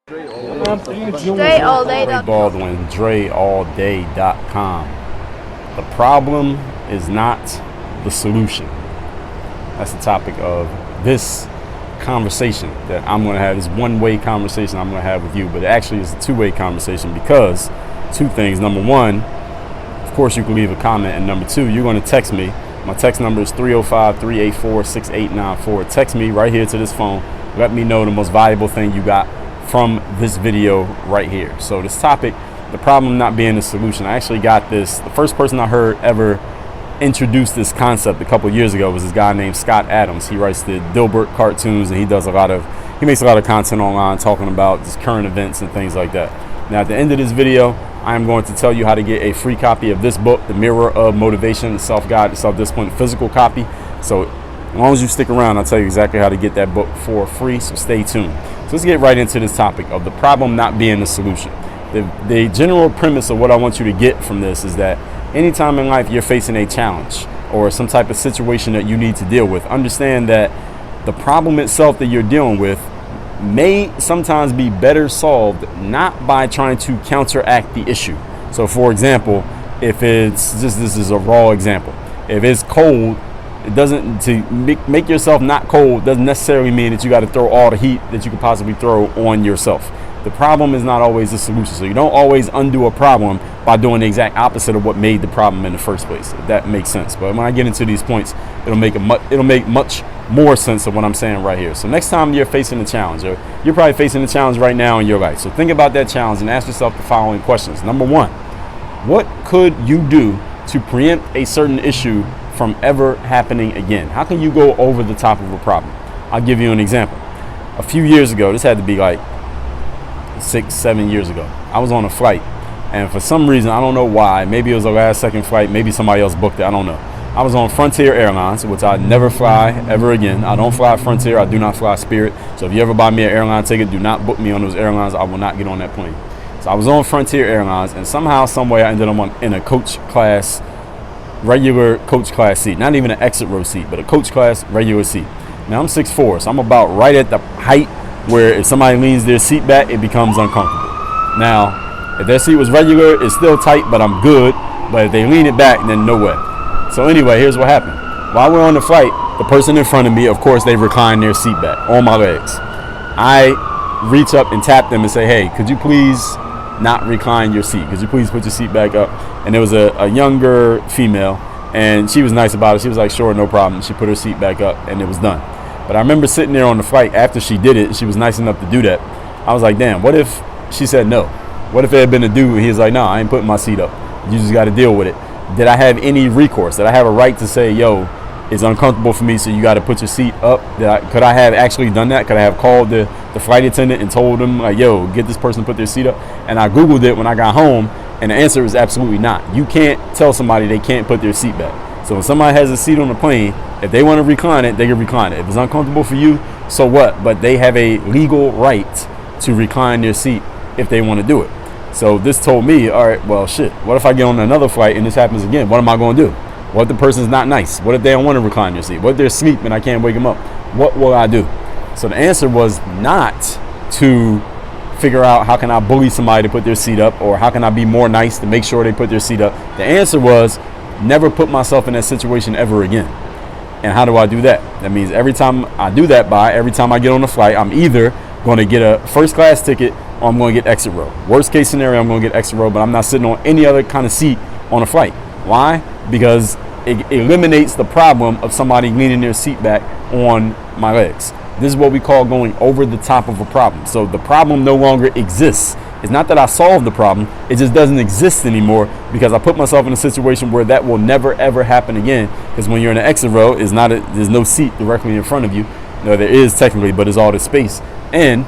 Dre Baldwin, DreAllDay.com. The problem is not the solution. That's the topic of this conversation that I'm going to have. This one-way conversation I'm going to have with you, but it actually is a two-way conversation because two things. Number one, of course, you can leave a comment, and number two, you're going to text me. My text number is 305-384-6894. Text me right here to this phone. Let me know the most valuable thing you got from this video right here. So this topic, the problem not being the solution. I actually got this. The first person I heard ever introduce this concept a couple years ago was this guy named Scott Adams. He writes the Dilbert cartoons, and he makes a lot of content online talking about just current events and things like that. Now at the end of this video, I am going to tell you how to get a free copy of this book, The Mirror of Motivation, the Self-Guide to Self-Discipline, physical copy. So as long as you stick around, I'll tell you exactly how to get that book for free, so stay tuned. So let's get right into this topic of the problem not being the solution. The general premise of what I want you to get from this is that anytime in life you're facing a challenge or some type of situation that you need to deal with, understand that the problem itself that you're dealing with may sometimes be better solved not by trying to counteract the issue. So for example, if it's just, this is a raw example, if it's cold, it doesn't, to make yourself not cold doesn't necessarily mean that you got to throw all the heat that you could possibly throw on yourself. The problem is not always the solution. So you don't always undo a problem by doing the exact opposite of what made the problem in the first place, if that makes sense. But when I get into these points, it'll make much more sense of what I'm saying right here. So next time you're facing a challenge, or you're probably facing a challenge right now in your life. So think about that challenge and ask yourself the following questions. Number one, what could you do to preempt a certain issue from ever happening again? How can you go over the top of a problem? I'll give you an example. A few years ago, this had to be like 6-7 years ago, I was on a flight, and for some reason, I don't know why, maybe it was a last second flight, maybe somebody else booked it, I don't know. I was on Frontier Airlines, which I never fly ever again. I don't fly Frontier, I do not fly Spirit. So if you ever buy me an airline ticket, do not book me on those airlines. I will not get on that plane. So I was on Frontier Airlines, and somehow, some way, I ended up in a regular coach class seat, not even an exit row seat, but a coach class regular seat. Now I'm 6'4", so I'm about right at the height where if somebody leans their seat back, it becomes uncomfortable. Now, if their seat was regular, it's still tight, but I'm good. But if they lean it back, then no way. So anyway, here's what happened. While we're on the flight, the person in front of me, of course, they recline their seat back on my legs. I reach up and tap them and say, hey, could you please not recline your seat? Could you please put your seat back up? And there was a younger female, and she was nice about it. She was like, sure, no problem. She put her seat back up, and it was done. But I remember sitting there on the flight after she did it. She was nice enough to do that. I was like, damn, what if she said no? What if it had been a dude and he was like, no, I ain't putting my seat up. You just got to deal with it. Did I have any recourse? Did I have a right to say, yo, it's uncomfortable for me, so you got to put your seat up? Could I have actually done that? Could I have called the flight attendant and told them, like, yo, get this person to put their seat up? And I Googled it when I got home, and the answer is absolutely not. You can't tell somebody they can't put their seat back. So when somebody has a seat on the plane, if they want to recline it, they can recline it. If it's uncomfortable for you, so what? But they have a legal right to recline their seat if they want to do it. So this told me, all right, well, shit, what if I get on another flight and this happens again? What am I going to do? What if the person's not nice? What if they don't want to recline their seat? What if they're asleep and I can't wake them up? What will I do? So the answer was not to figure out how can I bully somebody to put their seat up, or how can I be more nice to make sure they put their seat up. The answer was never put myself in that situation ever again. And how do I do that? That means every time I do that, every time I get on the flight, I'm either going to get a first class ticket or I'm going to get exit row. Worst case scenario, I'm going to get exit row, but I'm not sitting on any other kind of seat on a flight. Why? Because it eliminates the problem of somebody leaning their seat back on my legs. This is what we call going over the top of a problem. So the problem no longer exists. It's not that I solved the problem, it just doesn't exist anymore because I put myself in a situation where that will never ever happen again. Because when you're in an exit row, there's no seat directly in front of you. No, there is technically, but it's all the space. And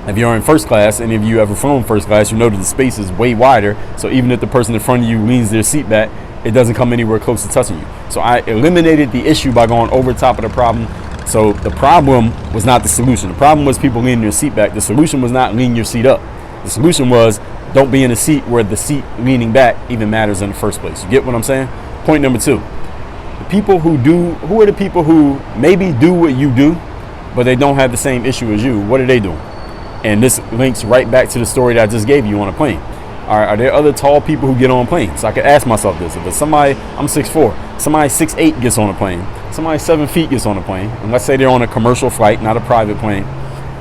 if you're in first class, any of you ever flown first class, you know that the space is way wider. So even if the person in front of you leans their seat back, it doesn't come anywhere close to touching you. So I eliminated the issue by going over top of the problem. So the problem was not the solution. The problem was people leaning their seat back. The solution was not lean your seat up. The solution was don't be in a seat where the seat leaning back even matters in the first place. You get what I'm saying? Point number two. Who are the people who maybe do what you do, but they don't have the same issue as you? What are they doing? And this links right back to the story that I just gave you on a plane. Are there other tall people who get on planes? So I could ask myself this. If it's somebody, I'm 6'4", somebody 6'8" gets on a plane, somebody 7 feet gets on a plane, and let's say they're on a commercial flight, not a private plane,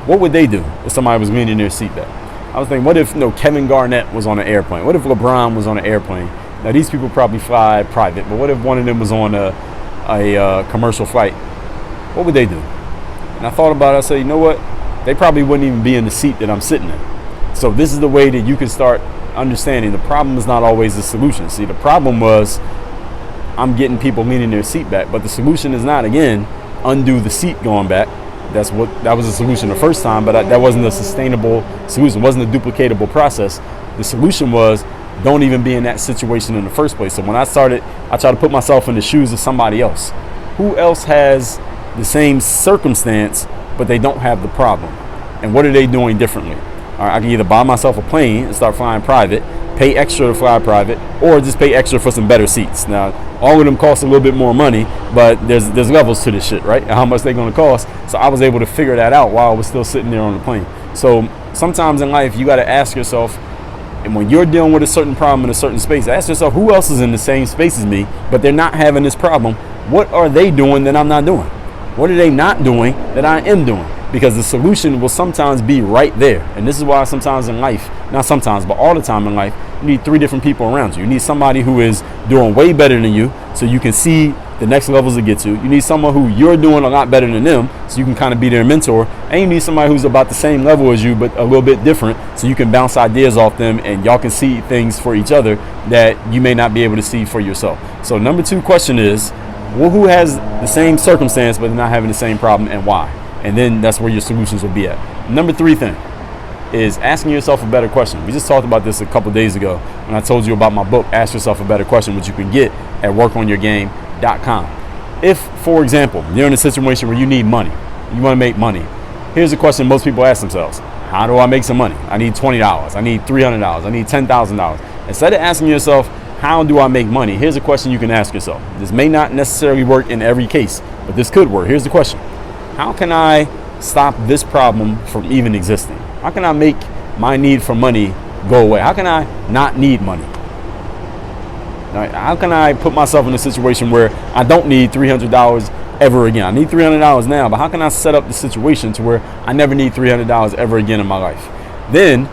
what would they do if somebody was leaning their seat back? I was thinking, what if Kevin Garnett was on an airplane? What if LeBron was on an airplane? Now, these people probably fly private, but what if one of them was on a commercial flight? What would they do? And I thought about it. I said, you know what? They probably wouldn't even be in the seat that I'm sitting in. So this is the way that you can start understanding the problem is not always the solution. See, the problem was I'm getting people leaning their seat back, but the solution is not, again, undo the seat going back. That was a solution the first time, but that wasn't a sustainable solution. It wasn't a duplicatable process. The solution was don't even be in that situation in the first place. So when I tried to put myself in the shoes of somebody else. Who else has the same circumstance, but they don't have the problem? And what are they doing differently? All right, I can either buy myself a plane and start flying private, pay extra to fly private, or just pay extra for some better seats. Now, all of them cost a little bit more money, but there's levels to this shit, right? How much they're going to cost. So I was able to figure that out while I was still sitting there on the plane. So sometimes in life, you got to ask yourself, and when you're dealing with a certain problem in a certain space, ask yourself, who else is in the same space as me, but they're not having this problem? What are they doing that I'm not doing? What are they not doing that I am doing? Because the solution will sometimes be right there. And this is why sometimes in life, not sometimes, but all the time in life, you need 3 different people around you. You need somebody who is doing way better than you, so you can see the next levels to get to. You need someone who you're doing a lot better than them, so you can kind of be their mentor. And you need somebody who's about the same level as you, but a little bit different, so you can bounce ideas off them and y'all can see things for each other that you may not be able to see for yourself. So number 2 question is, well, who has the same circumstance but not having the same problem, and why? And then that's where your solutions will be at. Number 3 thing is asking yourself a better question. We just talked about this a couple days ago when I told you about my book, Ask Yourself a Better Question, which you can get at workonyourgame.com. If, for example, you're in a situation where you need money, you want to make money, here's a question most people ask themselves. How do I make some money? I need $20. I need $300. I need $10,000. Instead of asking yourself, how do I make money? Here's a question you can ask yourself. This may not necessarily work in every case, but this could work. Here's the question. How can I stop this problem from even existing? How can I make my need for money go away? How can I not need money? How can I put myself in a situation where I don't need $300 ever again? I need $300 now, but how can I set up the situation to where I never need $300 ever again in my life? Then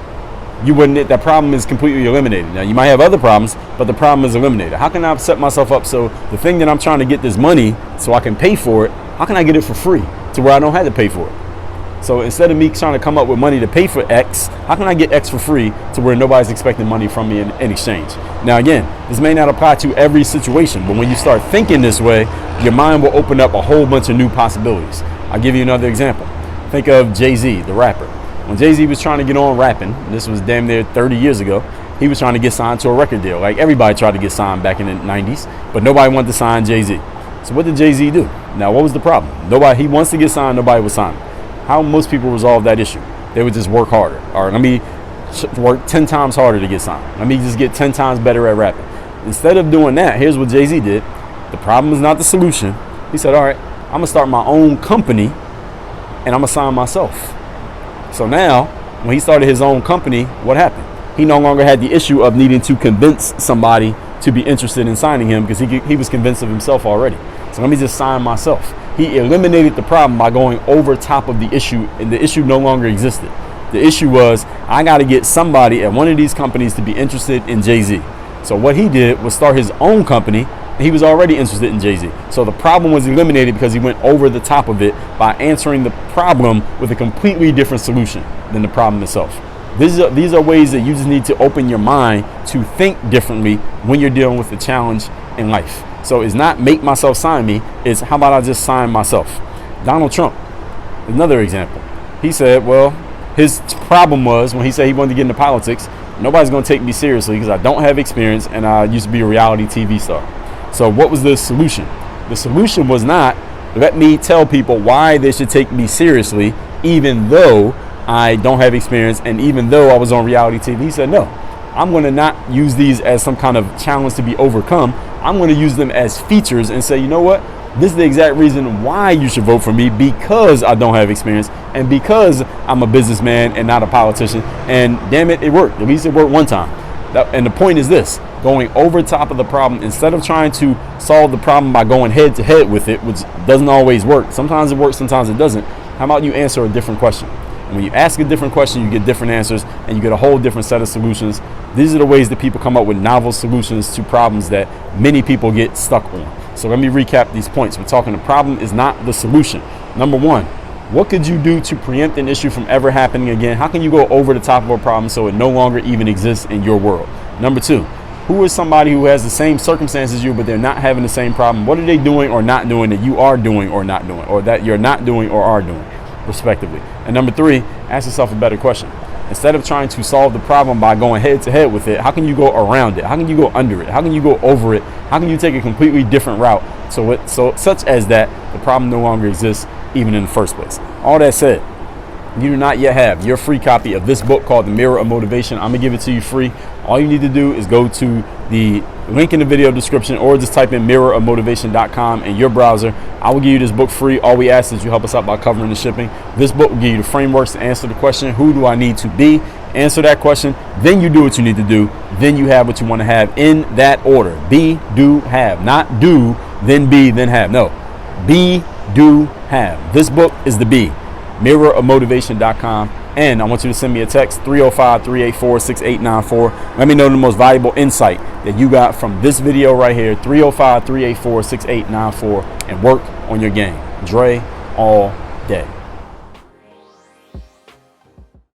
that problem is completely eliminated. Now, you might have other problems, but the problem is eliminated. How can I set myself up so the thing that I'm trying to get this money so I can pay for it, how can I get it for free to where I don't have to pay for it? So instead of me trying to come up with money to pay for X, how can I get X for free to where nobody's expecting money from me in exchange? Now, again, this may not apply to every situation, but when you start thinking this way, your mind will open up a whole bunch of new possibilities. I'll give you another example. Think of Jay-Z, the rapper. When Jay-Z was trying to get on rapping, this was damn near 30 years ago, he was trying to get signed to a record deal. Like everybody tried to get signed back in the 90s, but nobody wanted to sign Jay-Z. So what did Jay-Z do? Now, what was the problem? He wants to get signed, nobody was signing. How most people resolve that issue? They would just work harder. All right, let me work 10 times harder to get signed. Let me just get 10 times better at rapping. Instead of doing that, here's what Jay-Z did. The problem is not the solution. He said, all right, I'm going to start my own company and I'm going to sign myself. So now, when he started his own company, what happened? He no longer had the issue of needing to convince somebody to be interested in signing him because he was convinced of himself already. So let me just sign myself. He eliminated the problem by going over top of the issue, and the issue no longer existed. The issue was, I got to get somebody at one of these companies to be interested in Jay-Z. So what he did was start his own company, and he was already interested in Jay-Z. So the problem was eliminated because he went over the top of it by answering the problem with a completely different solution than the problem itself. These are ways that you just need to open your mind to think differently when you're dealing with the challenge in life. So it's not make myself sign me, it's how about I just sign myself? Donald Trump, another example. He said, well, his problem was when he said he wanted to get into politics, nobody's going to take me seriously because I don't have experience and I used to be a reality TV star. So what was the solution? The solution was not, let me tell people why they should take me seriously, even though I don't have experience and even though I was on reality TV. He said, no, I'm going to not use these as some kind of challenge to be overcome. I'm going to use them as features and say, you know what? This is the exact reason why you should vote for me, because I don't have experience and because I'm a businessman and not a politician. And damn it, it worked. At least it worked one time. And the point is this: going over top of the problem instead of trying to solve the problem by going head to head with it, which doesn't always work. Sometimes it works, sometimes it doesn't. How about you answer a different question? And when you ask a different question, you get different answers and you get a whole different set of solutions. These are the ways that people come up with novel solutions to problems that many people get stuck on. So let me recap these points. We're talking the problem is not the solution. Number one, what could you do to preempt an issue from ever happening again? How can you go over the top of a problem so it no longer even exists in your world? Number two, who is somebody who has the same circumstances as you, but they're not having the same problem? What are they doing or not doing that you are doing or not doing, or that you're not doing or are doing, respectively? And number three, ask yourself a better question. Instead of trying to solve the problem by going head to head with it, how can you go around it? How can you go under it? How can you go over it? How can you take a completely different route such as that the problem no longer exists even in the first place? All that said, you do not yet have your free copy of this book called The Mirror of Motivation. I'm gonna give it to you free. All you need to do is go to the link in the video description or just type in mirrorofmotivation.com in your browser. I will give you this book free. All we ask is you help us out by covering the shipping. This book will give you the frameworks to answer the question, who do I need to be? Answer that question, then you do what you need to do, then you have what you want to have in that order. Be, do, have. Not do, then be, then have. No. Be, do, have. This book is the be. Mirrorofmotivation.com. And I want you to send me a text, 305-384-6894. Let me know the most valuable insight that you got from this video right here, 305-384-6894, and work on your game. Dre all day.